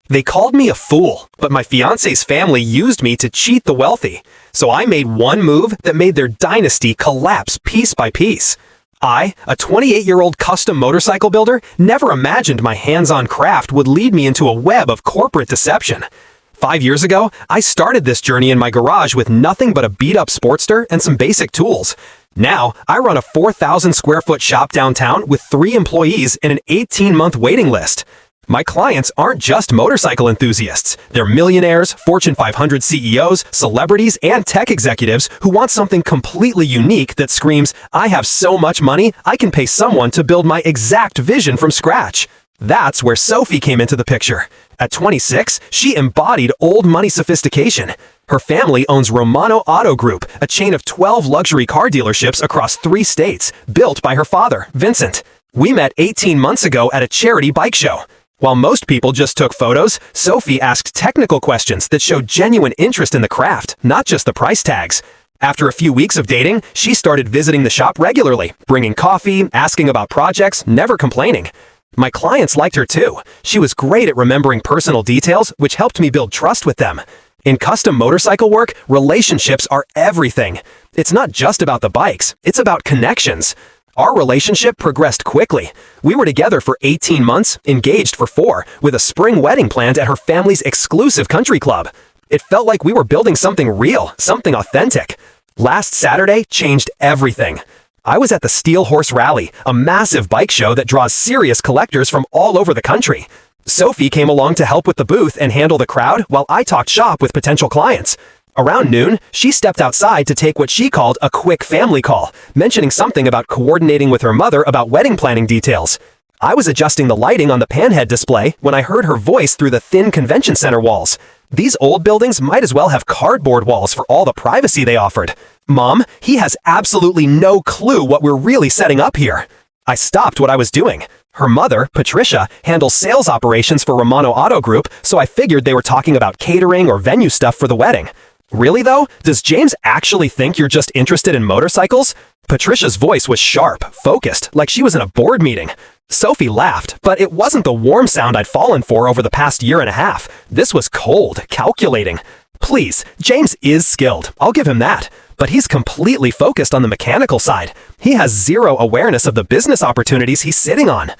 They called me a fool, but my fiancé's family used me to cheat the wealthy. So I made one move that made their dynasty collapse piece by piece. I, a 28-year-old custom motorcycle builder, never imagined my hands-on craft would lead me into a web of corporate deception. 5 years ago, I started this journey in my garage with nothing but a beat-up Sportster and some basic tools. Now, I run a 4,000-square-foot shop downtown with 3 employees and an 18-month waiting list. My clients aren't just motorcycle enthusiasts. They're millionaires, Fortune 500 CEOs, celebrities, and tech executives who want something completely unique that screams, "I have so much money, I can pay someone to build my exact vision from scratch." That's where Sophie came into the picture. At 26, she embodied old money sophistication. Her family owns Romano Auto Group, a chain of 12 luxury car dealerships across 3 states, built by her father, Vincent. We met 18 months ago at a charity bike show. While most people just took photos, Sophie asked technical questions that showed genuine interest in the craft, not just the price tags. After a few weeks of dating, she started visiting the shop regularly, bringing coffee, asking about projects, never complaining. My clients liked her too. She was great at remembering personal details, which helped me build trust with them. In custom motorcycle work, relationships are everything. It's not just about the bikes, it's about connections. Our relationship progressed quickly. We were together for 18 months, engaged for 4, with a spring wedding planned at her family's exclusive country club. It felt like we were building something real, something authentic. Last Saturday changed everything. I was at the Steel Horse Rally, a massive bike show that draws serious collectors from all over the country. Sophie came along to help with the booth and handle the crowd while I talked shop with potential clients. Around noon, she stepped outside to take what she called a quick family call, mentioning something about coordinating with her mother about wedding planning details. I was adjusting the lighting on the panhead display when I heard her voice through the thin convention center walls. These old buildings might as well have cardboard walls for all the privacy they offered. "Mom, he has absolutely no clue what we're really setting up here." I stopped what I was doing. Her mother, Patricia, handles sales operations for Romano Auto Group, so I figured they were talking about catering or venue stuff for the wedding. "Really though? Does James actually think you're just interested in motorcycles?" Patricia's voice was sharp, focused, like she was in a board meeting. Sophie laughed, but it wasn't the warm sound I'd fallen for over the past year and a half. This was cold, calculating. "Please, James is skilled, I'll give him that. But he's completely focused on the mechanical side. He has zero awareness of the business opportunities he's sitting on."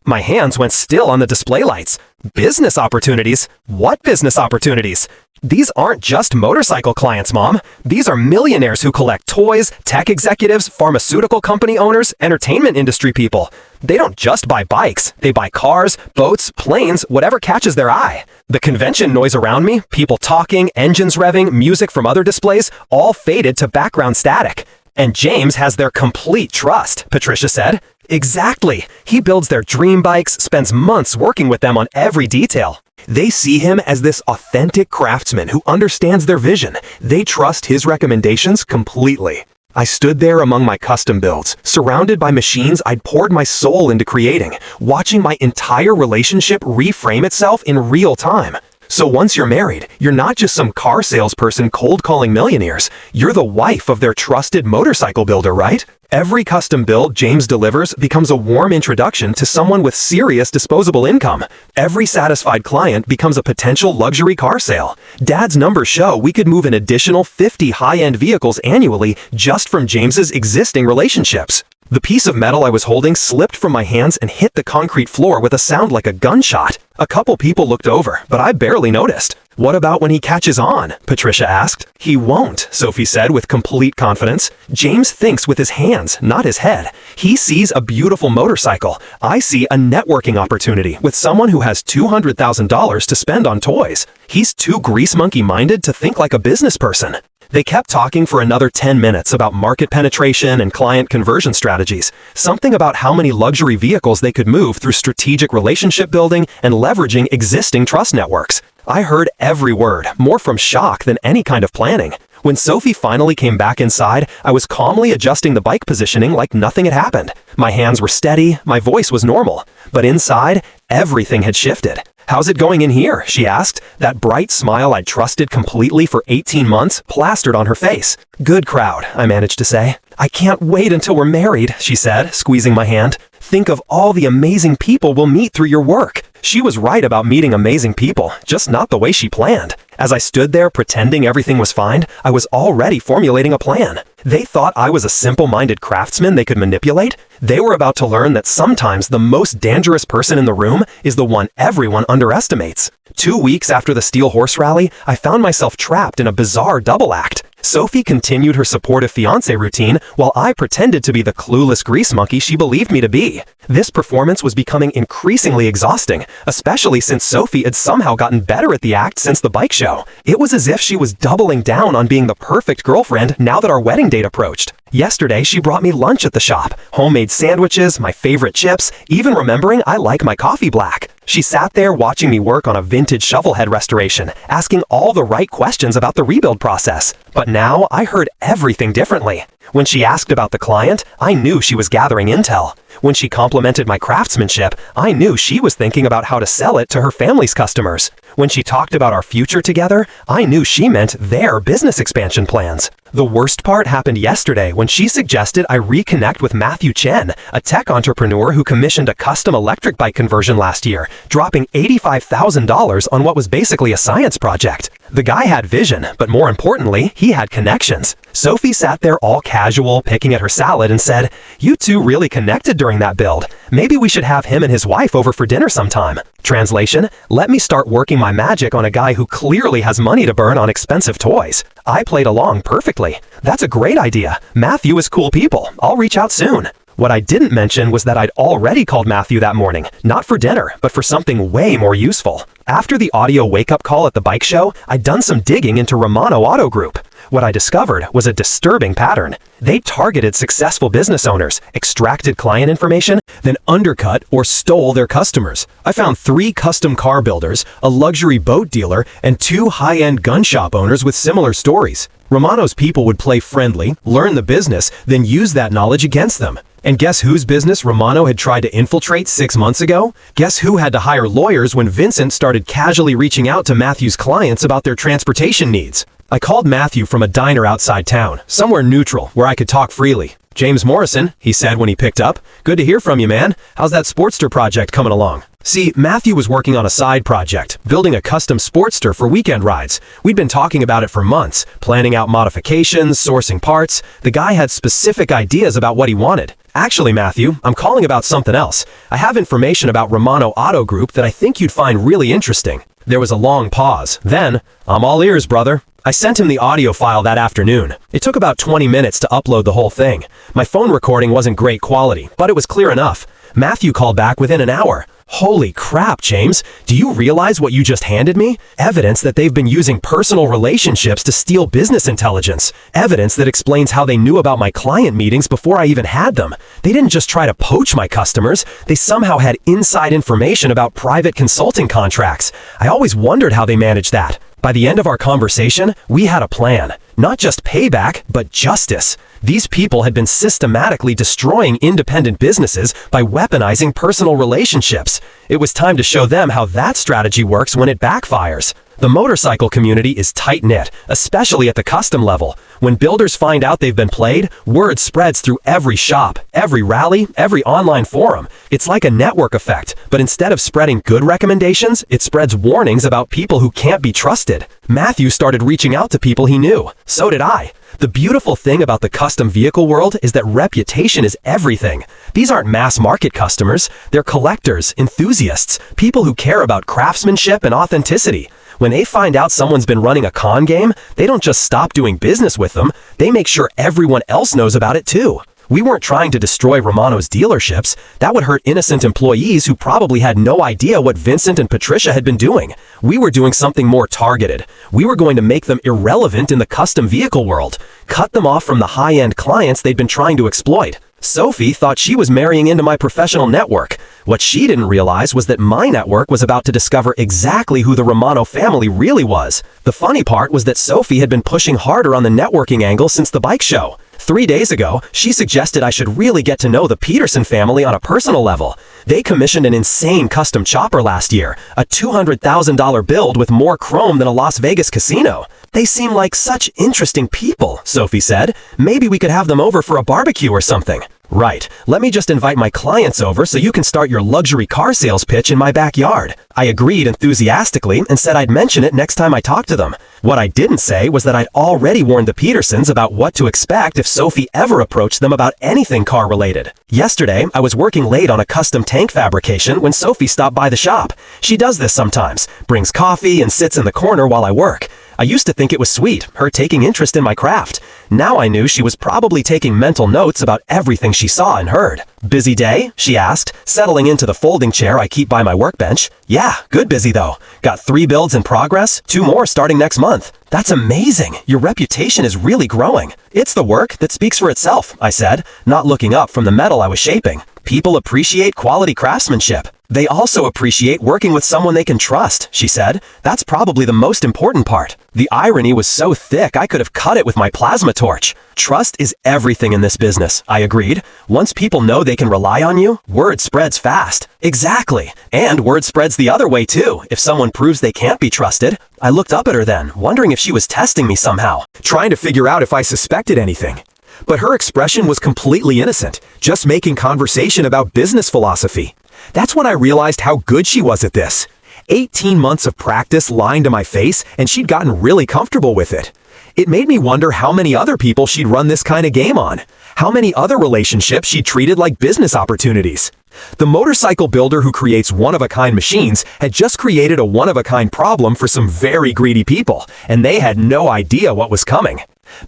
My hands went still on the display lights. Business opportunities? What business opportunities? These aren't just motorcycle clients, Mom. These are millionaires who collect toys, tech executives, pharmaceutical company owners, entertainment industry people. They don't just buy bikes. They buy cars, boats, planes, whatever catches their eye. The convention noise around me, people talking, engines revving, music from other displays, all faded to background static. "And James has their complete trust," Patricia said. "Exactly. He builds their dream bikes, spends months working with them on every detail. They see him as this authentic craftsman who understands their vision. They trust his recommendations completely." I stood there among my custom builds, surrounded by machines I'd poured my soul into creating, watching my entire relationship reframe itself in real time. So once you're married, you're not just some car salesperson cold calling millionaires. You're the wife of their trusted motorcycle builder, right? Every custom build James delivers becomes a warm introduction to someone with serious disposable income. Every satisfied client becomes a potential luxury car sale. Dad's numbers show we could move an additional 50 high-end vehicles annually just from James's existing relationships. The piece of metal I was holding slipped from my hands and hit the concrete floor with a sound like a gunshot. A couple people looked over, but I barely noticed. "What about when he catches on?" Patricia asked. "He won't," Sophie said with complete confidence. "James thinks with his hands, not his head. He sees a beautiful motorcycle. I see a networking opportunity with someone who has $200,000 to spend on toys. He's too grease monkey-minded to think like a business person." They kept talking for another 10 minutes about market penetration and client conversion strategies, something about how many luxury vehicles they could move through strategic relationship building and leveraging existing trust networks. I heard every word, more from shock than any kind of planning. When Sophie finally came back inside, I was calmly adjusting the bike positioning like nothing had happened. My hands were steady, my voice was normal. But inside, everything had shifted. "How's it going in here?" she asked, that bright smile I'd trusted completely for 18 months plastered on her face. "Good crowd," I managed to say. "I can't wait until we're married," she said, squeezing my hand. "Think of all the amazing people we'll meet through your work." She was right about meeting amazing people, just not the way she planned. As I stood there pretending everything was fine, I was already formulating a plan. They thought I was a simple-minded craftsman they could manipulate. They were about to learn that sometimes the most dangerous person in the room is the one everyone underestimates. 2 weeks after the Steel Horse rally, I found myself trapped in a bizarre double act. Sophie continued her supportive fiancé routine while I pretended to be the clueless grease monkey she believed me to be. This performance was becoming increasingly exhausting, especially since Sophie had somehow gotten better at the act since the bike show. It was as if she was doubling down on being the perfect girlfriend now that our wedding date approached. Yesterday, she brought me lunch at the shop, homemade sandwiches, my favorite chips, even remembering I like my coffee black. She sat there watching me work on a vintage shovelhead restoration, asking all the right questions about the rebuild process. But now I heard everything differently. When she asked about the client, I knew she was gathering intel. When she complimented my craftsmanship, I knew she was thinking about how to sell it to her family's customers. When she talked about our future together, I knew she meant their business expansion plans. The worst part happened yesterday when she suggested I reconnect with Matthew Chen, a tech entrepreneur who commissioned a custom electric bike conversion last year, dropping $85,000 on what was basically a science project. The guy had vision, but more importantly, he had connections. Sophie sat there all casual, picking at her salad and said, "You two really connected during that build. Maybe we should have him and his wife over for dinner sometime." Translation, let me start working my magic on a guy who clearly has money to burn on expensive toys. I played along perfectly. That's a great idea. Matthew is cool people. I'll reach out soon. What I didn't mention was that I'd already called Matthew that morning, not for dinner, but for something way more useful. After the audio wake-up call at the bike show, I'd done some digging into Romano Auto Group. What I discovered was a disturbing pattern. They targeted successful business owners, extracted client information, then undercut or stole their customers. I found 3 custom car builders, a luxury boat dealer, and 2 high-end gun shop owners with similar stories. Romano's people would play friendly, learn the business, then use that knowledge against them. And guess whose business Romano had tried to infiltrate 6 months ago? Guess who had to hire lawyers when Vincent started casually reaching out to Matthew's clients about their transportation needs? I called Matthew from a diner outside town, somewhere neutral where I could talk freely. "James Morrison," he said when he picked up. "Good to hear from you, man. How's that Sportster project coming along?" See, Matthew was working on a side project, building a custom Sportster for weekend rides. We'd been talking about it for months, planning out modifications, sourcing parts. The guy had specific ideas about what he wanted. "Actually, Matthew, I'm calling about something else. I have information about Romano Auto Group that I think you'd find really interesting." There was a long pause. Then, "I'm all ears, brother." I sent him the audio file that afternoon. It took about 20 minutes to upload the whole thing. My phone recording wasn't great quality, but it was clear enough. Matthew called back within an hour. "Holy crap, James. Do you realize what you just handed me? Evidence that they've been using personal relationships to steal business intelligence. Evidence that explains how they knew about my client meetings before I even had them. They didn't just try to poach my customers. They somehow had inside information about private consulting contracts. I always wondered how they managed that." By the end of our conversation, we had a plan. Not just payback, but justice. These people had been systematically destroying independent businesses by weaponizing personal relationships. It was time to show them how that strategy works when it backfires. The motorcycle community is tight-knit, especially at the custom level. When builders find out they've been played, word spreads through every shop, every rally, every online forum. It's like a network effect, but instead of spreading good recommendations, it spreads warnings about people who can't be trusted. Matthew started reaching out to people he knew. So did I. The beautiful thing about the custom vehicle world is that reputation is everything. These aren't mass market customers. They're collectors, enthusiasts, people who care about craftsmanship and authenticity. When they find out someone's been running a con game, they don't just stop doing business with them, they make sure everyone else knows about it too. We weren't trying to destroy Romano's dealerships. That would hurt innocent employees who probably had no idea what Vincent and Patricia had been doing. We were doing something more targeted. We were going to make them irrelevant in the custom vehicle world, cut them off from the high-end clients they'd been trying to exploit. Sophie thought she was marrying into my professional network. What she didn't realize was that my network was about to discover exactly who the Romano family really was. The funny part was that Sophie had been pushing harder on the networking angle since the bike show. 3 days ago, she suggested I should really get to know the Peterson family on a personal level. They commissioned an insane custom chopper last year, a $200,000 build with more chrome than a Las Vegas casino. They seem like such interesting people, Sophie said. Maybe we could have them over for a barbecue or something. Right, let me just invite my clients over so you can start your luxury car sales pitch in my backyard. I agreed enthusiastically and said I'd mention it next time I talked to them. What I didn't say was that I'd already warned the Petersons about what to expect if Sophie ever approached them about anything car-related. Yesterday, I was working late on a custom tank fabrication when Sophie stopped by the shop. She does this sometimes, brings coffee and sits in the corner while I work. I used to think it was sweet, her taking interest in my craft. Now I knew she was probably taking mental notes about everything she saw and heard. Busy day? She asked, settling into the folding chair I keep by my workbench. Yeah, good busy though. Got 3 builds in progress, 2 more starting next month. That's amazing. Your reputation is really growing. It's the work that speaks for itself, I said, not looking up from the metal I was shaping. People appreciate quality craftsmanship. They also appreciate working with someone they can trust, she said. That's probably the most important part. The irony was so thick I could have cut it with my plasma torch. Trust is everything in this business, I agreed. Once people know they can rely on you, word spreads fast. Exactly. And word spreads the other way too, if someone proves they can't be trusted. I looked up at her then, wondering if she was testing me somehow, trying to figure out if I suspected anything. But her expression was completely innocent, just making conversation about business philosophy. That's when I realized how good she was at this. 18 months of practice lying to my face, and she'd gotten really comfortable with it. It made me wonder how many other people she'd run this kind of game on. How many other relationships she treated like business opportunities. The motorcycle builder who creates one-of-a-kind machines had just created a one-of-a-kind problem for some very greedy people, and they had no idea what was coming.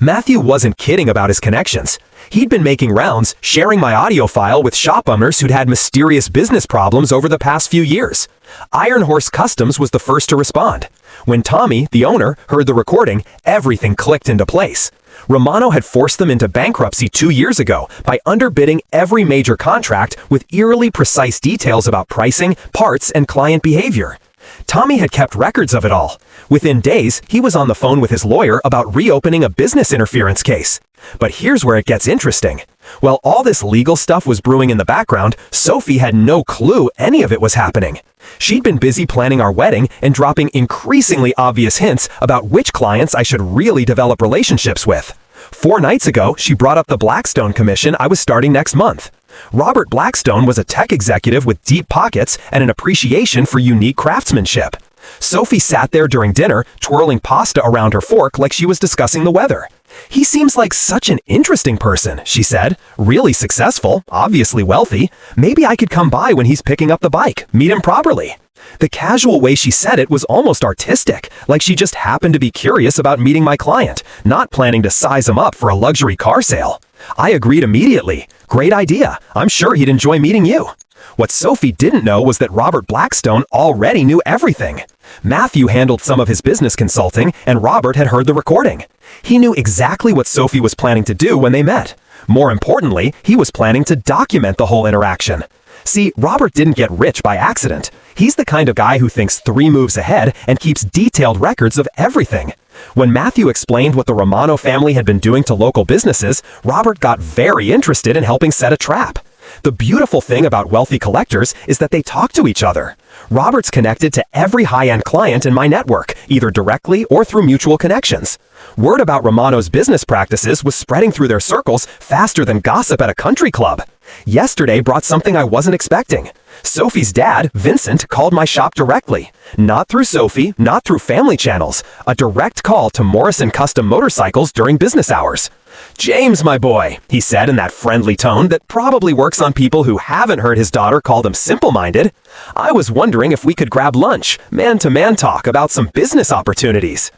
Matthew wasn't kidding about his connections. He'd been making rounds, sharing my audio file with shop owners who'd had mysterious business problems over the past few years. Iron Horse Customs was the first to respond. When Tommy, the owner, heard the recording, everything clicked into place. Romano had forced them into bankruptcy 2 years ago by underbidding every major contract with eerily precise details about pricing, parts, and client behavior. Tommy had kept records of it all. Within days, he was on the phone with his lawyer about reopening a business interference case. But here's where it gets interesting. While all this legal stuff was brewing in the background, Sophie had no clue any of it was happening. She'd been busy planning our wedding and dropping increasingly obvious hints about which clients I should really develop relationships with. 4 nights ago, she brought up the Blackstone commission I was starting next month. Robert Blackstone was a tech executive with deep pockets and an appreciation for unique craftsmanship. Sophie sat there during dinner, twirling pasta around her fork like she was discussing the weather. He seems like such an interesting person, she said. Really successful, obviously wealthy. Maybe I could come by when he's picking up the bike, meet him properly. The casual way she said it was almost artistic, like she just happened to be curious about meeting my client, not planning to size him up for a luxury car sale. I agreed immediately. Great idea. I'm sure he'd enjoy meeting you. What Sophie didn't know was that Robert Blackstone already knew everything. Matthew handled some of his business consulting, and Robert had heard the recording. He knew exactly what Sophie was planning to do when they met. More importantly, he was planning to document the whole interaction. See, Robert didn't get rich by accident. He's the kind of guy who thinks 3 moves ahead and keeps detailed records of everything. When Matthew explained what the Romano family had been doing to local businesses, Robert got very interested in helping set a trap. The beautiful thing about wealthy collectors is that they talk to each other. Robert's connected to every high-end client in my network, either directly or through mutual connections. Word about Romano's business practices was spreading through their circles faster than gossip at a country club. Yesterday brought something I wasn't expecting. Sophie's dad, Vincent, called my shop directly. Not through Sophie, not through family channels. A direct call to Morrison Custom Motorcycles during business hours. "James, my boy," he said in that friendly tone that probably works on people who haven't heard his daughter call them simple-minded. "I was wondering if we could grab lunch, man-to-man talk about some business opportunities."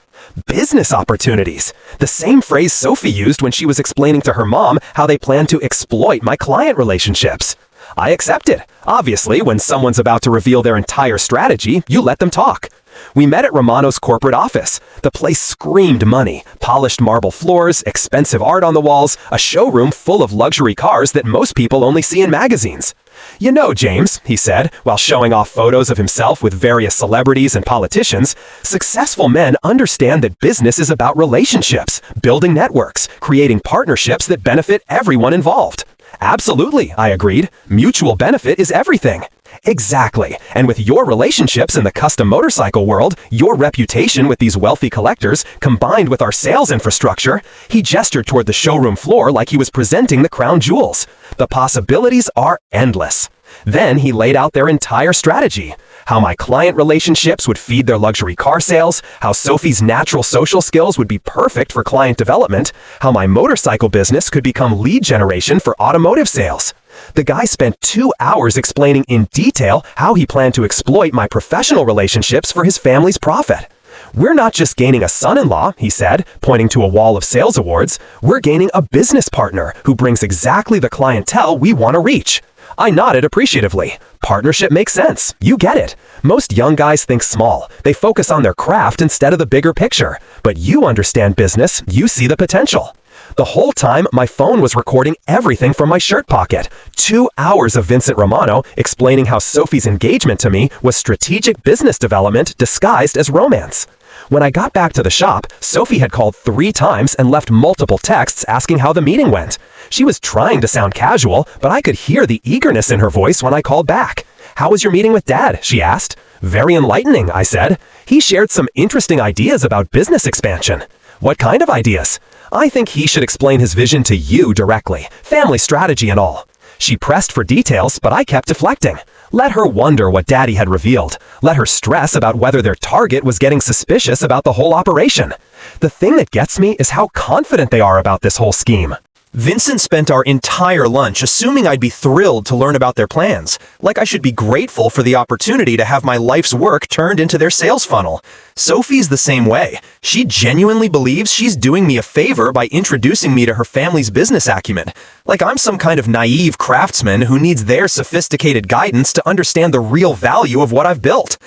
Business opportunities. The same phrase Sophie used when she was explaining to her mom how they plan to exploit my client relationships. I accepted. Obviously, when someone's about to reveal their entire strategy, you let them talk. We met at Romano's corporate office. The place screamed money. Polished marble floors, expensive art on the walls, a showroom full of luxury cars that most people only see in magazines. "You know, James," he said, while showing off photos of himself with various celebrities and politicians, "successful men understand that business is about relationships, building networks, creating partnerships that benefit everyone involved." "Absolutely," I agreed. "Mutual benefit is everything." "Exactly. And with your relationships in the custom motorcycle world, your reputation with these wealthy collectors, combined with our sales infrastructure," he gestured toward the showroom floor like he was presenting the crown jewels. "The possibilities are endless." Then he laid out their entire strategy. How my client relationships would feed their luxury car sales, how Sophie's natural social skills would be perfect for client development, how my motorcycle business could become lead generation for automotive sales. The guy spent 2 hours explaining in detail how he planned to exploit my professional relationships for his family's profit. "We're not just gaining a son-in-law," he said, pointing to a wall of sales awards. "We're gaining a business partner who brings exactly the clientele we want to reach." I nodded appreciatively. "Partnership makes sense. You get it. Most young guys think small. They focus on their craft instead of the bigger picture. But you understand business. You see the potential." The whole time, my phone was recording everything from my shirt pocket. 2 hours of Vincent Romano explaining how Sophie's engagement to me was strategic business development disguised as romance. When I got back to the shop, Sophie had called 3 times and left multiple texts asking how the meeting went. She was trying to sound casual, but I could hear the eagerness in her voice when I called back. "How was your meeting with Dad?" she asked. "Very enlightening," I said. "He shared some interesting ideas about business expansion." "What kind of ideas?" "I think he should explain his vision to you directly, family strategy and all." She pressed for details, but I kept deflecting. Let her wonder what Daddy had revealed. Let her stress about whether their target was getting suspicious about the whole operation. The thing that gets me is how confident they are about this whole scheme. Vincent spent our entire lunch assuming I'd be thrilled to learn about their plans, like I should be grateful for the opportunity to have my life's work turned into their sales funnel. Sophie's the same way. She genuinely believes she's doing me a favor by introducing me to her family's business acumen, like I'm some kind of naive craftsman who needs their sophisticated guidance to understand the real value of what I've built.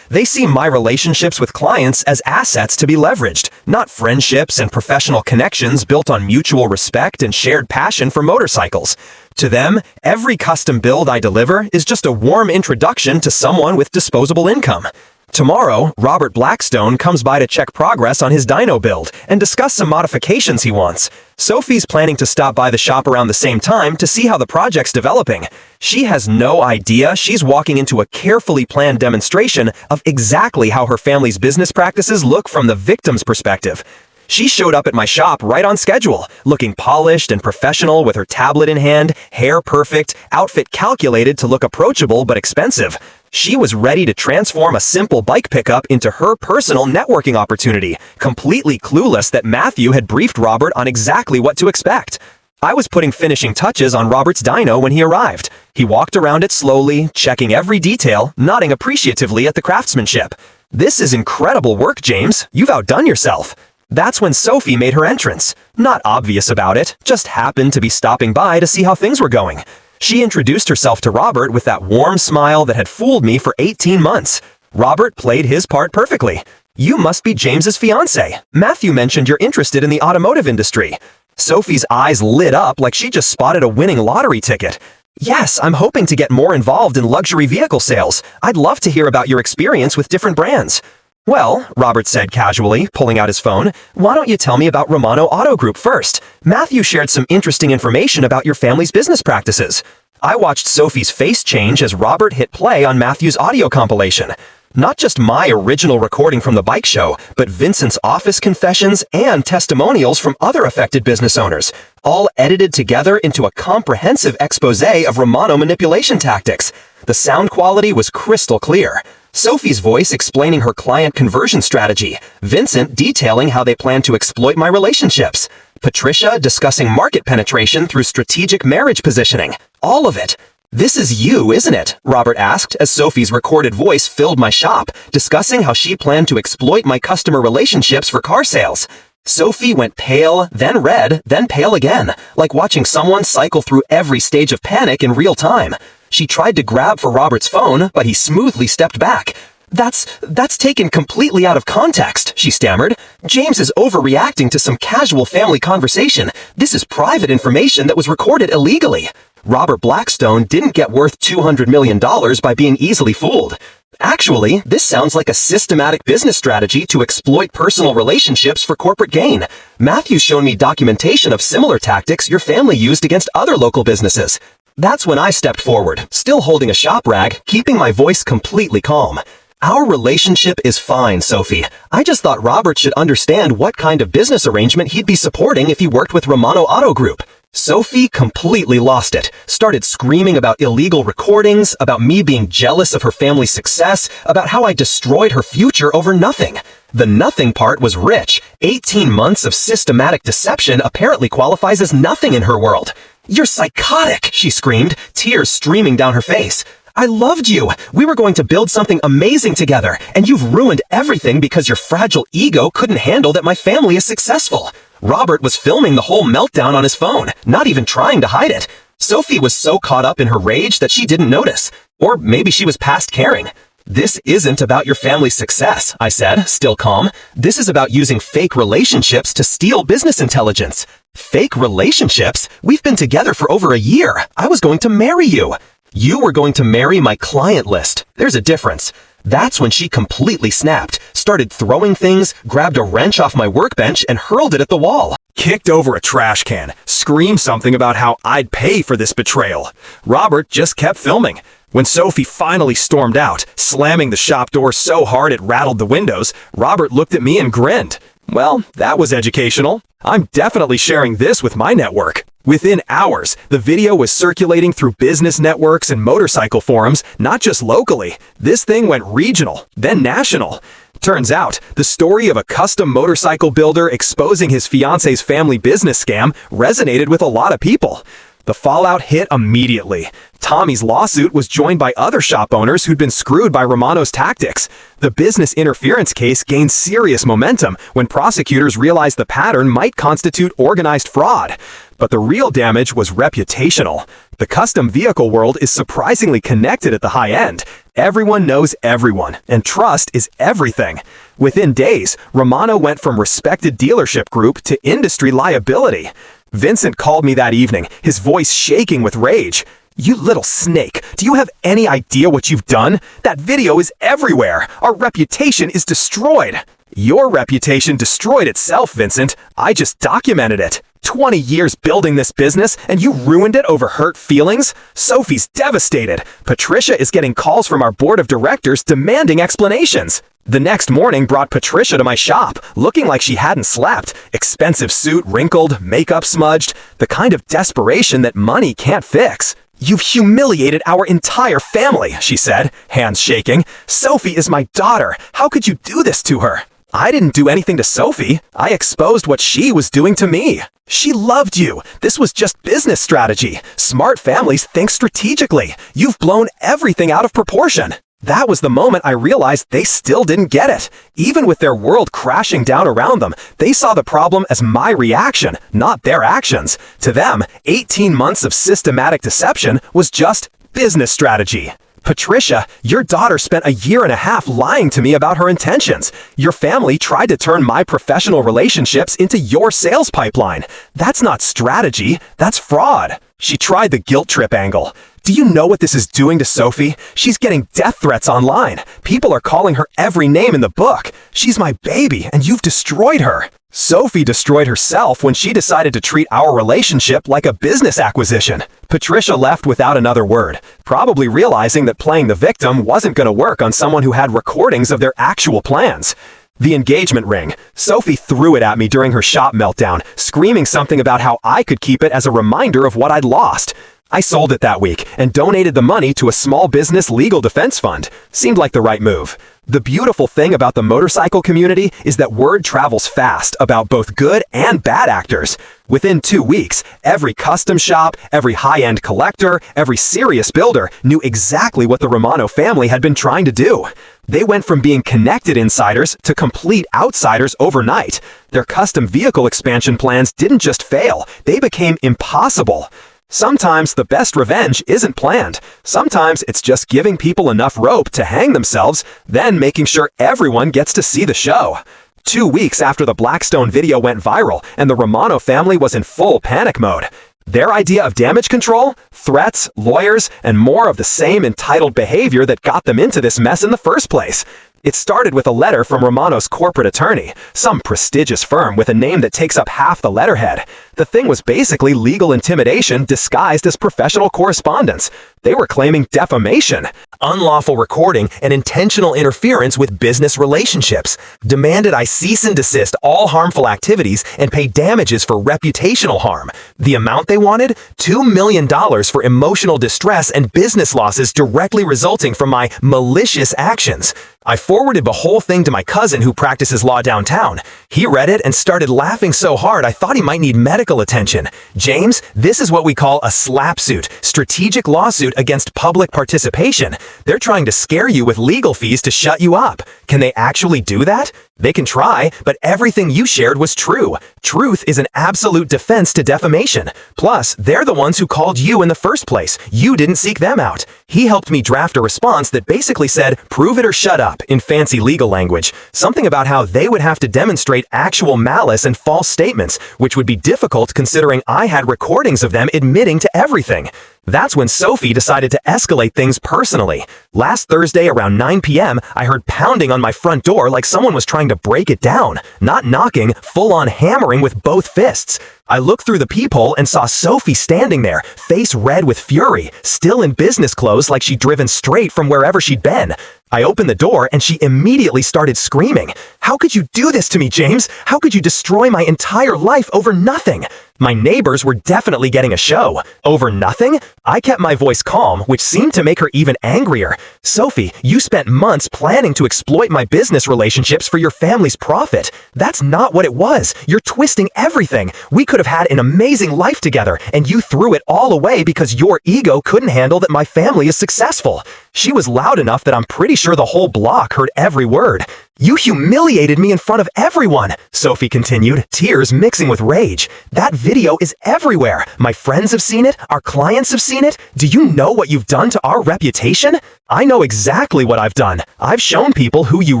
They see my relationships with clients as assets to be leveraged, not friendships and professional connections built on mutual respect and shared passion for motorcycles. To them, every custom build I deliver is just a warm introduction to someone with disposable income. Tomorrow, Robert Blackstone comes by to check progress on his dyno build and discuss some modifications he wants. Sophie's planning to stop by the shop around the same time to see how the project's developing. She has no idea she's walking into a carefully planned demonstration of exactly how her family's business practices look from the victim's perspective. She showed up at my shop right on schedule, looking polished and professional with her tablet in hand, hair perfect, outfit calculated to look approachable but expensive. She was ready to transform a simple bike pickup into her personal networking opportunity, completely clueless that Matthew had briefed Robert on exactly what to expect. I was putting finishing touches on Robert's dyno when he arrived. He walked around it slowly, checking every detail, nodding appreciatively at the craftsmanship. "This is incredible work, James. You've outdone yourself." That's when Sophie made her entrance. Not obvious about it, just happened to be stopping by to see how things were going. She introduced herself to Robert with that warm smile that had fooled me for 18 months. Robert played his part perfectly. "You must be James's fiancée. Matthew mentioned you're interested in the automotive industry." Sophie's eyes lit up like she just spotted a winning lottery ticket. "Yes, I'm hoping to get more involved in luxury vehicle sales. I'd love to hear about your experience with different brands." "Well," Robert said casually, pulling out his phone, "why don't you tell me about Romano Auto Group first? Matthew shared some interesting information about your family's business practices." I watched Sophie's face change as Robert hit play on Matthew's audio compilation. Not just my original recording from the bike show, but Vincent's office confessions and testimonials from other affected business owners, all edited together into a comprehensive exposé of Romano manipulation tactics. The sound quality was crystal clear. Sophie's voice explaining her client conversion strategy, Vincent detailing how they plan to exploit my relationships, Patricia discussing market penetration through strategic marriage positioning. All of it. "This is you, isn't it?" Robert asked as Sophie's recorded voice filled my shop, discussing how she planned to exploit my customer relationships for car sales. Sophie went pale, then red, then pale again, like watching someone cycle through every stage of panic in real time. She tried to grab for Robert's phone, but he smoothly stepped back. That's taken completely out of context," she stammered. "James is overreacting to some casual family conversation. This is private information that was recorded illegally." Robert Blackstone didn't get worth $200 million by being easily fooled. Actually, this sounds like a systematic business strategy to exploit personal relationships for corporate gain. Matthew's shown me documentation of similar tactics your family used against other local businesses. That's when I stepped forward, still holding a shop rag, keeping my voice completely calm. Our relationship is fine, Sophie. I just thought Robert should understand what kind of business arrangement he'd be supporting if he worked with Romano Auto Group. Sophie completely lost it, started screaming about illegal recordings, about me being jealous of her family's success, about how I destroyed her future over nothing. The nothing part was rich. 18 months of systematic deception apparently qualifies as nothing in her world. "You're psychotic," she screamed, tears streaming down her face. "I loved you. We were going to build something amazing together, and you've ruined everything because your fragile ego couldn't handle that my family is successful." Robert was filming the whole meltdown on his phone, not even trying to hide it. Sophie was so caught up in her rage that she didn't notice. Or maybe she was past caring. "This isn't about your family's success," I said, still calm. "This is about using fake relationships to steal business intelligence." "Fake relationships? We've been together for over a year. I was going to marry you." "You were going to marry my client list. There's a difference." That's when she completely snapped, started throwing things, grabbed a wrench off my workbench and hurled it at the wall. Kicked over a trash can, screamed something about how I'd pay for this betrayal. Robert just kept filming. When Sophie finally stormed out, slamming the shop door so hard it rattled the windows, Robert looked at me and grinned. Well, that was educational. I'm definitely sharing this with my network. Within hours, the video was circulating through business networks and motorcycle forums, not just locally. This thing went regional, then national. Turns out, the story of a custom motorcycle builder exposing his fiancée's family business scam resonated with a lot of people. The fallout hit immediately. Tommy's lawsuit was joined by other shop owners who'd been screwed by Romano's tactics. The business interference case gained serious momentum when prosecutors realized the pattern might constitute organized fraud. But the real damage was reputational. The custom vehicle world is surprisingly connected at the high end. Everyone knows everyone, and trust is everything. Within days, Romano went from respected dealership group to industry liability. Vincent called me that evening, his voice shaking with rage. "You little snake, do you have any idea what you've done? That video is everywhere. Our reputation is destroyed." "Your reputation destroyed itself, Vincent. I just documented it. 20 years building this business, and you ruined it over hurt feelings? Sophie's devastated. Patricia is getting calls from our board of directors demanding explanations." The next morning brought Patricia to my shop, looking like she hadn't slept. Expensive suit wrinkled, makeup smudged, the kind of desperation that money can't fix. "You've humiliated our entire family," she said, hands shaking. "Sophie is my daughter. How could you do this to her?" "I didn't do anything to Sophie. I exposed what she was doing to me. She loved you. This was just business strategy. Smart families think strategically. You've blown everything out of proportion." That was the moment I realized they still didn't get it. Even with their world crashing down around them, they saw the problem as my reaction, not their actions. To them, 18 months of systematic deception was just business strategy. "Patricia, your daughter spent a year and a half lying to me about her intentions. Your family tried to turn my professional relationships into your sales pipeline. That's not strategy, that's fraud." She tried the guilt trip angle. "Do you know what this is doing to Sophie? She's getting death threats online. People are calling her every name in the book. She's my baby, and you've destroyed her." Sophie destroyed herself when she decided to treat our relationship like a business acquisition. Patricia left without another word, probably realizing that playing the victim wasn't going to work on someone who had recordings of their actual plans. The engagement ring. Sophie threw it at me during her shop meltdown, screaming something about how I could keep it as a reminder of what I'd lost. I sold it that week and donated the money to a small business legal defense fund. Seemed like the right move. The beautiful thing about the motorcycle community is that word travels fast about both good and bad actors. Within 2 weeks, every custom shop, every high-end collector, every serious builder knew exactly what the Romano family had been trying to do. They went from being connected insiders to complete outsiders overnight. Their custom vehicle expansion plans didn't just fail, they became impossible. Sometimes the best revenge isn't planned. Sometimes it's just giving people enough rope to hang themselves, then making sure everyone gets to see the show. 2 weeks after the Blackstone video went viral and the Romano family was in full panic mode, Their idea of damage control? Threats, lawyers, and more of the same entitled behavior that got them into this mess in the first place. It started with a letter from Romano's corporate attorney, some prestigious firm with a name that takes up half the letterhead. The thing was basically legal intimidation disguised as professional correspondence. They were claiming defamation, unlawful recording, and intentional interference with business relationships. Demanded I cease and desist all harmful activities and pay damages for reputational harm. The amount they wanted? $2 million for emotional distress and business losses directly resulting from my malicious actions. I forwarded the whole thing to my cousin who practices law downtown. He read it and started laughing so hard I thought he might need medical attention. James, this is what we call a slap suit, strategic lawsuit against public participation. They're trying to scare you with legal fees to shut you up. Can they actually do that? They can try, but everything you shared was true. Truth is an absolute defense to defamation. Plus, they're the ones who called you in the first place. You didn't seek them out. He helped me draft a response that basically said, prove it or shut up, in fancy legal language. Something about how they would have to demonstrate actual malice and false statements, which would be difficult considering I had recordings of them admitting to everything. That's when Sophie decided to escalate things personally. Last Thursday around 9 p.m., I heard pounding on my front door like someone was trying to break it down. Not knocking, full-on hammering with both fists. I looked through the peephole and saw Sophie standing there, face red with fury, still in business clothes like she'd driven straight from wherever she'd been. I opened the door and she immediately started screaming. How could you do this to me, James? How could you destroy my entire life over nothing? My neighbors were definitely getting a show. Over nothing? I kept my voice calm, which seemed to make her even angrier. Sophie, you spent months planning to exploit my business relationships for your family's profit. That's not what it was. You're twisting everything. We could have had an amazing life together, and you threw it all away because your ego couldn't handle that my family is successful. She was loud enough that I'm pretty sure the whole block heard every word. You humiliated me in front of everyone, Sophie continued, tears mixing with rage. That video is everywhere. My friends have seen it. Our clients have seen it. Do you know what you've done to our reputation? I know exactly what I've done. I've shown people who you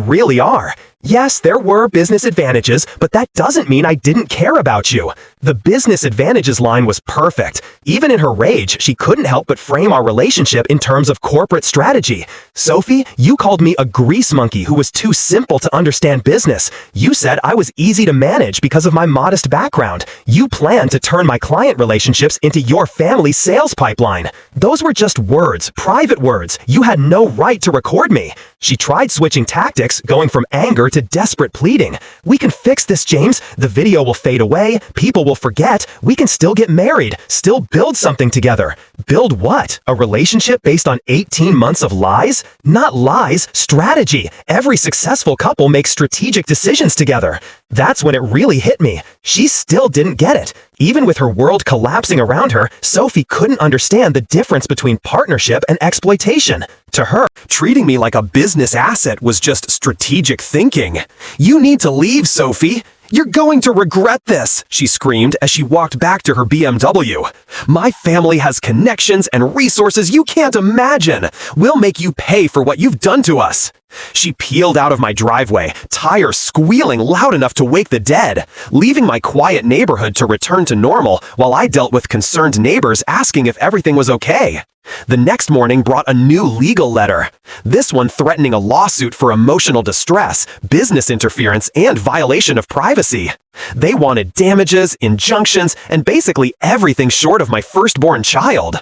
really are. Yes, there were business advantages, but that doesn't mean I didn't care about you. The business advantages line was perfect. Even in her rage, she couldn't help but frame our relationship in terms of corporate strategy. Sophie, you called me a grease monkey who was too simple to understand business. You said I was easy to manage because of my modest background. You planned to turn my client relationships into your family's sales pipeline. Those were just words, private words. You had no right to record me. She tried switching tactics, going from anger to desperate pleading. We can fix this, James. The video will fade away. People will forget. We can still get married, still build something together. Build what? A relationship based on 18 months of lies? Not lies, strategy. Every successful couple makes strategic decisions together. That's when it really hit me. She still didn't get it. Even with her world collapsing around her, Sophie couldn't understand the difference between partnership and exploitation. To her, treating me like a business asset was just strategic thinking. You need to leave, Sophie. You're going to regret this, she screamed as she walked back to her BMW. My family has connections and resources you can't imagine. We'll make you pay for what you've done to us. She peeled out of my driveway, tires squealing loud enough to wake the dead, leaving my quiet neighborhood to return to normal while I dealt with concerned neighbors asking if everything was okay. The next morning brought a new legal letter, this one threatening a lawsuit for emotional distress, business interference, and violation of privacy. They wanted damages, injunctions, and basically everything short of my firstborn child.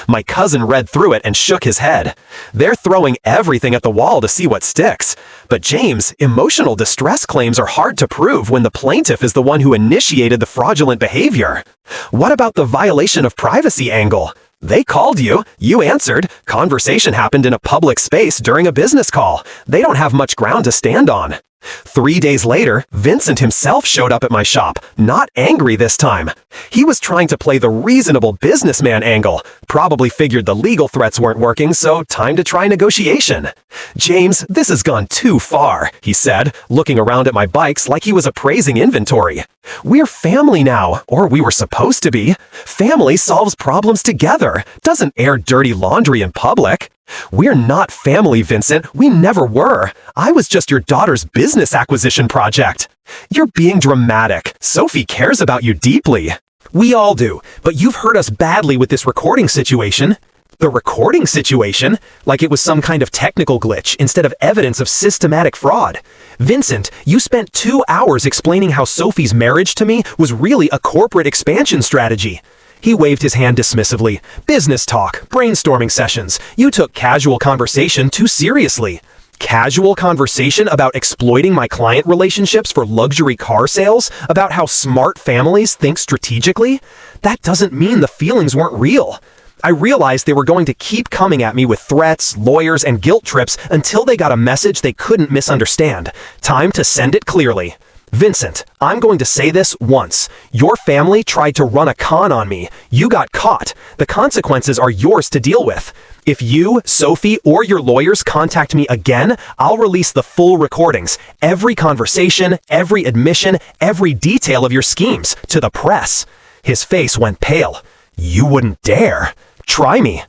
My cousin read through it and shook his head. They're throwing everything at the wall to see what sticks. But James, emotional distress claims are hard to prove when the plaintiff is the one who initiated the fraudulent behavior. What about the violation of privacy angle? They called you. You answered. Conversation happened in a public space during a business call. They don't have much ground to stand on. 3 days later, Vincent himself showed up at my shop, not angry this time. He was trying to play the reasonable businessman angle, probably figured the legal threats weren't working, so time to try negotiation. James, this has gone too far, he said, looking around at my bikes like he was appraising inventory. We're family now, or we were supposed to be. Family solves problems together, doesn't air dirty laundry in public. We're not family, Vincent. We never were. I was just your daughter's business acquisition project. You're being dramatic. Sophie cares about you deeply. We all do, but you've hurt us badly with this recording situation. The recording situation? Like it was some kind of technical glitch instead of evidence of systematic fraud. Vincent, you spent 2 hours explaining how Sophie's marriage to me was really a corporate expansion strategy. He waved his hand dismissively. Business talk, brainstorming sessions. You took casual conversation too seriously. Casual conversation about exploiting my client relationships for luxury car sales? About how smart families think strategically? That doesn't mean the feelings weren't real. I realized they were going to keep coming at me with threats, lawyers, and guilt trips until they got a message they couldn't misunderstand. Time to send it clearly. Vincent, I'm going to say this once. Your family tried to run a con on me. You got caught. The consequences are yours to deal with. If you, Sophie, or your lawyers contact me again, I'll release the full recordings, every conversation, every admission, every detail of your schemes, to the press. His face went pale. You wouldn't dare. Try me.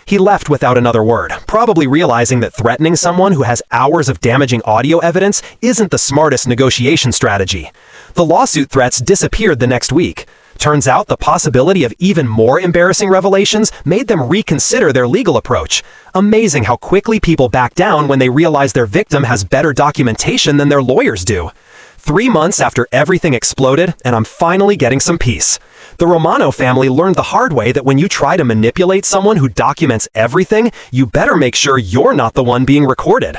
He left without another word, probably realizing that threatening someone who has hours of damaging audio evidence isn't the smartest negotiation strategy. The lawsuit threats disappeared the next week. Turns out the possibility of even more embarrassing revelations made them reconsider their legal approach. Amazing how quickly people back down when they realize their victim has better documentation than their lawyers do. 3 months after everything exploded, and I'm finally getting some peace. The Romano family learned the hard way that when you try to manipulate someone who documents everything, you better make sure you're not the one being recorded.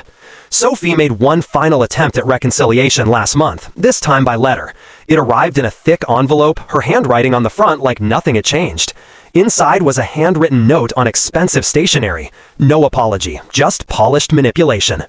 Sophie made one final attempt at reconciliation last month, this time by letter. It arrived in a thick envelope, her handwriting on the front like nothing had changed. Inside was a handwritten note on expensive stationery. No apology, just polished manipulation.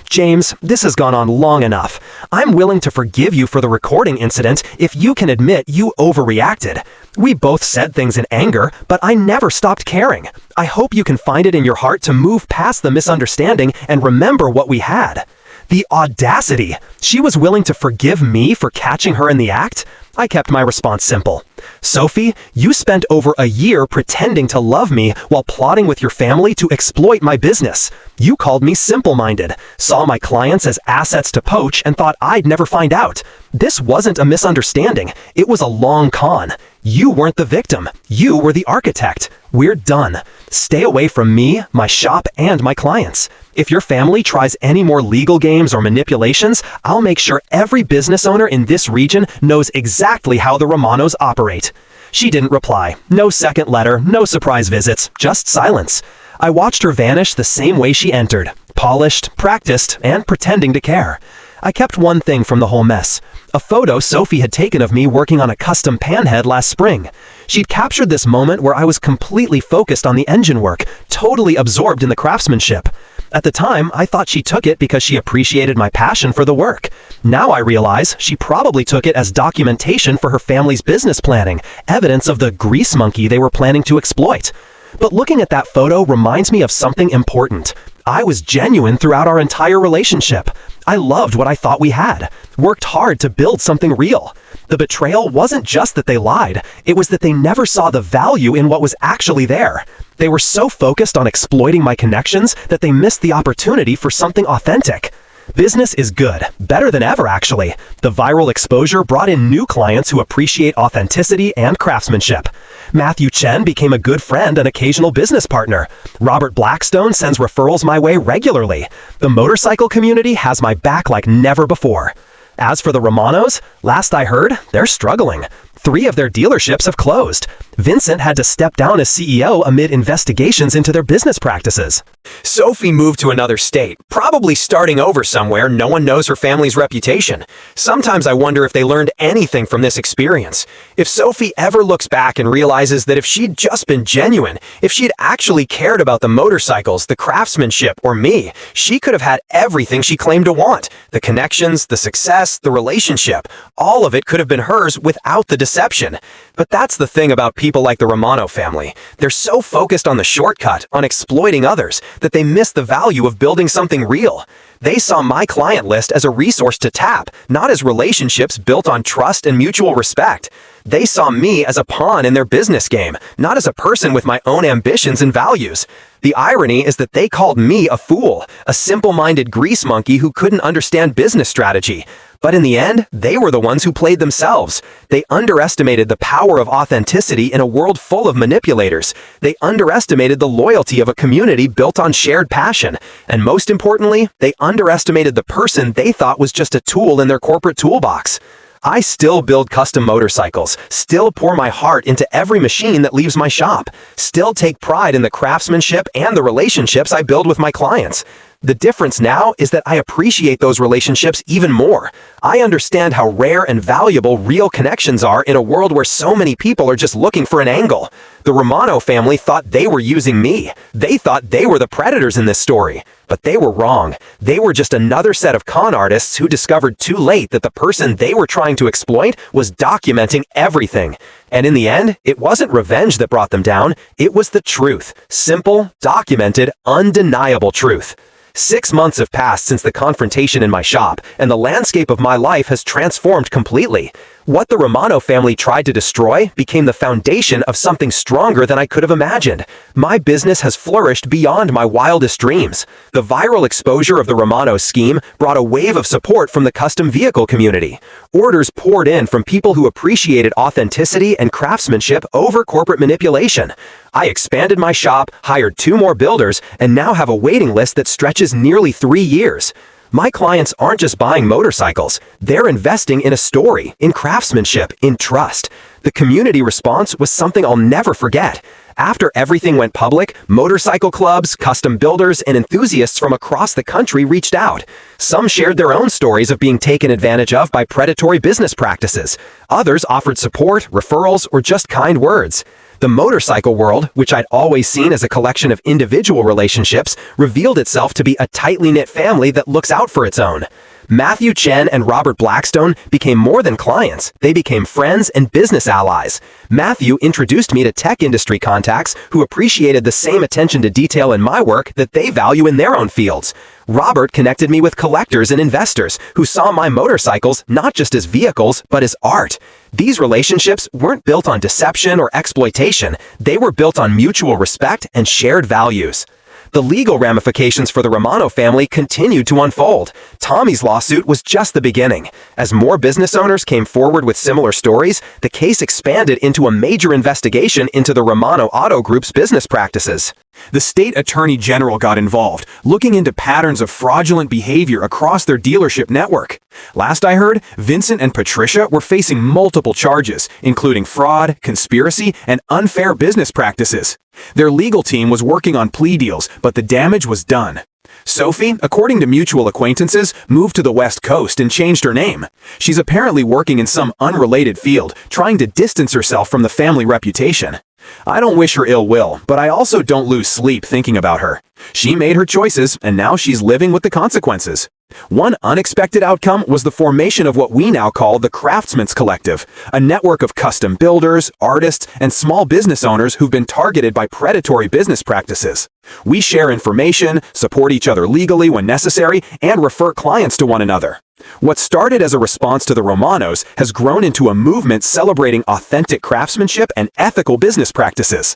James, this has gone on long enough. I'm willing to forgive you for the recording incident if you can admit you overreacted. We both said things in anger, but I never stopped caring. I hope you can find it in your heart to move past the misunderstanding and remember what we had. The audacity! She was willing to forgive me for catching her in the act? I kept my response simple. Sophie, you spent over a year pretending to love me while plotting with your family to exploit my business. You called me simple-minded, saw my clients as assets to poach, and thought I'd never find out. This wasn't a misunderstanding. It was a long con. You weren't the victim. You were the architect. We're done. Stay away from me, my shop, and my clients. If your family tries any more legal games or manipulations, I'll make sure every business owner in this region knows exactly how the Romanos operate. She didn't reply. No second letter, no surprise visits, just silence. I watched her vanish the same way she entered, polished, practiced, and pretending to care. I kept one thing from the whole mess. A photo Sophie had taken of me working on a custom panhead last spring. She'd captured this moment where I was completely focused on the engine work, totally absorbed in the craftsmanship. At the time, I thought she took it because she appreciated my passion for the work. Now I realize she probably took it as documentation for her family's business planning, evidence of the grease monkey they were planning to exploit. But looking at that photo reminds me of something important. I was genuine throughout our entire relationship. I loved what I thought we had, worked hard to build something real. The betrayal wasn't just that they lied, it was that they never saw the value in what was actually there. They were so focused on exploiting my connections that they missed the opportunity for something authentic. Business is good, better than ever actually. The viral exposure brought in new clients who appreciate authenticity and craftsmanship. Matthew Chen became a good friend and occasional business partner. Robert Blackstone sends referrals my way regularly. The motorcycle community has my back like never before. As for the Romanos, last I heard, they're struggling. 3 of their dealerships have closed. Vincent had to step down as CEO amid investigations into their business practices. Sophie moved to another state, probably starting over somewhere. No one knows her family's reputation. Sometimes I wonder if they learned anything from this experience. If Sophie ever looks back and realizes that if she'd just been genuine, if she'd actually cared about the motorcycles, the craftsmanship, or me, she could have had everything she claimed to want. The connections, the success, the relationship. All of it could have been hers without the deception. But that's the thing about people like the Romano family. They're so focused on the shortcut, on exploiting others, that they miss the value of building something real. They saw my client list as a resource to tap, not as relationships built on trust and mutual respect. They saw me as a pawn in their business game, not as a person with my own ambitions and values. The irony is that they called me a fool, a simple-minded grease monkey who couldn't understand business strategy. But in the end, they were the ones who played themselves. They underestimated the power of authenticity in a world full of manipulators. They underestimated the loyalty of a community built on shared passion. And most importantly, they underestimated the person they thought was just a tool in their corporate toolbox. I still build custom motorcycles, still pour my heart into every machine that leaves my shop, still take pride in the craftsmanship and the relationships I build with my clients. The difference now is that I appreciate those relationships even more. I understand how rare and valuable real connections are in a world where so many people are just looking for an angle. The Romano family thought they were using me. They thought they were the predators in this story. But they were wrong. They were just another set of con artists who discovered too late that the person they were trying to exploit was documenting everything. And in the end, it wasn't revenge that brought them down. It was the truth. Simple, documented, undeniable truth. 6 months have passed since the confrontation in my shop, and the landscape of my life has transformed completely. What the Romano family tried to destroy became the foundation of something stronger than I could have imagined. My business has flourished beyond my wildest dreams. The viral exposure of the Romano scheme brought a wave of support from the custom vehicle community. Orders poured in from people who appreciated authenticity and craftsmanship over corporate manipulation. I expanded my shop, hired 2 more builders, and now have a waiting list that stretches nearly 3 years. My clients aren't just buying motorcycles, they're investing in a story, in craftsmanship, in trust. The community response was something I'll never forget. After everything went public, motorcycle clubs, custom builders, and enthusiasts from across the country reached out. Some shared their own stories of being taken advantage of by predatory business practices. Others offered support, referrals, or just kind words. The motorcycle world, which I'd always seen as a collection of individual relationships, revealed itself to be a tightly knit family that looks out for its own. Matthew Chen and Robert Blackstone became more than clients. They became friends and business allies. Matthew introduced me to tech industry contacts who appreciated the same attention to detail in my work that they value in their own fields. Robert connected me with collectors and investors who saw my motorcycles not just as vehicles, but as art. These relationships weren't built on deception or exploitation. They were built on mutual respect and shared values. The legal ramifications for the Romano family continued to unfold. Tommy's lawsuit was just the beginning. As more business owners came forward with similar stories, the case expanded into a major investigation into the Romano Auto Group's business practices. The state attorney general got involved, looking into patterns of fraudulent behavior across their dealership network. Last I heard, Vincent and Patricia were facing multiple charges, including fraud, conspiracy, and unfair business practices. Their legal team was working on plea deals, but the damage was done. Sophie, according to mutual acquaintances, moved to the West Coast and changed her name. She's apparently working in some unrelated field, trying to distance herself from the family reputation. I don't wish her ill will, but I also don't lose sleep thinking about her. She made her choices, and now she's living with the consequences. One unexpected outcome was the formation of what we now call the Craftsman's Collective, a network of custom builders, artists, and small business owners who've been targeted by predatory business practices. We share information, support each other legally when necessary, and refer clients to one another. What started as a response to the Romanos has grown into a movement celebrating authentic craftsmanship and ethical business practices.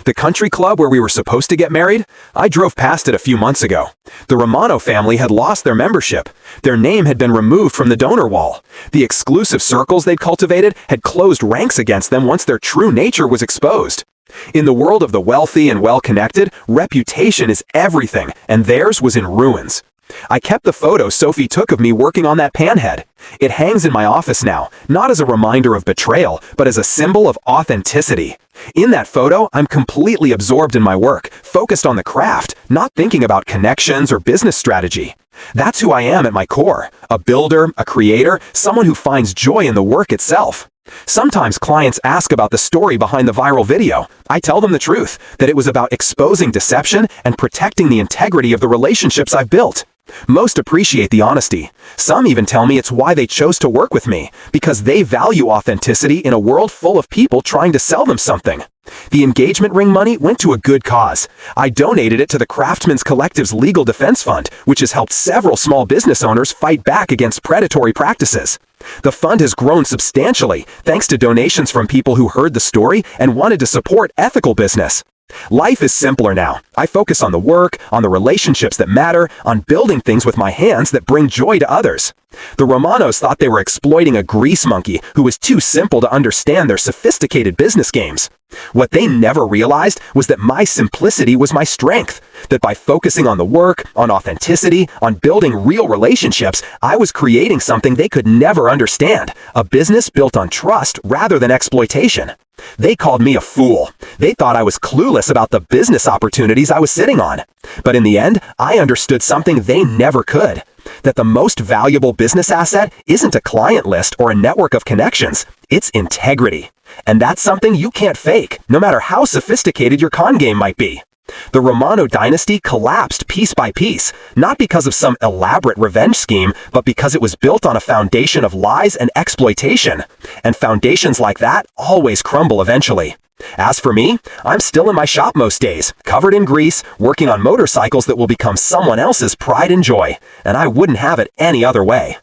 The country club where we were supposed to get married? I drove past it a few months ago. The Romano family had lost their membership. Their name had been removed from the donor wall. The exclusive circles they'd cultivated had closed ranks against them once their true nature was exposed. In the world of the wealthy and well-connected, reputation is everything, and theirs was in ruins. I kept the photo Sophie took of me working on that panhead. It hangs in my office now, not as a reminder of betrayal, but as a symbol of authenticity. In that photo, I'm completely absorbed in my work, focused on the craft, not thinking about connections or business strategy. That's who I am at my core, a builder, a creator, someone who finds joy in the work itself. Sometimes clients ask about the story behind the viral video. I tell them the truth, that it was about exposing deception and protecting the integrity of the relationships I've built. Most appreciate the honesty. Some even tell me it's why they chose to work with me, because they value authenticity in a world full of people trying to sell them something. The engagement ring money went to a good cause. I donated it to the Craftsman's Collective's Legal Defense Fund, which has helped several small business owners fight back against predatory practices. The fund has grown substantially thanks to donations from people who heard the story and wanted to support ethical business. Life is simpler now. I focus on the work, on the relationships that matter, on building things with my hands that bring joy to others. The Romanos thought they were exploiting a grease monkey who was too simple to understand their sophisticated business games. What they never realized was that my simplicity was my strength, that by focusing on the work, on authenticity, on building real relationships, I was creating something they could never understand, a business built on trust rather than exploitation. They called me a fool. They thought I was clueless about the business opportunities I was sitting on. But in the end, I understood something they never could. That the most valuable business asset isn't a client list or a network of connections, it's integrity. And that's something you can't fake, no matter how sophisticated your con game might be. The Romano dynasty collapsed piece by piece, not because of some elaborate revenge scheme, but because it was built on a foundation of lies and exploitation. And foundations like that always crumble eventually. As for me, I'm still in my shop most days, covered in grease, working on motorcycles that will become someone else's pride and joy, and I wouldn't have it any other way.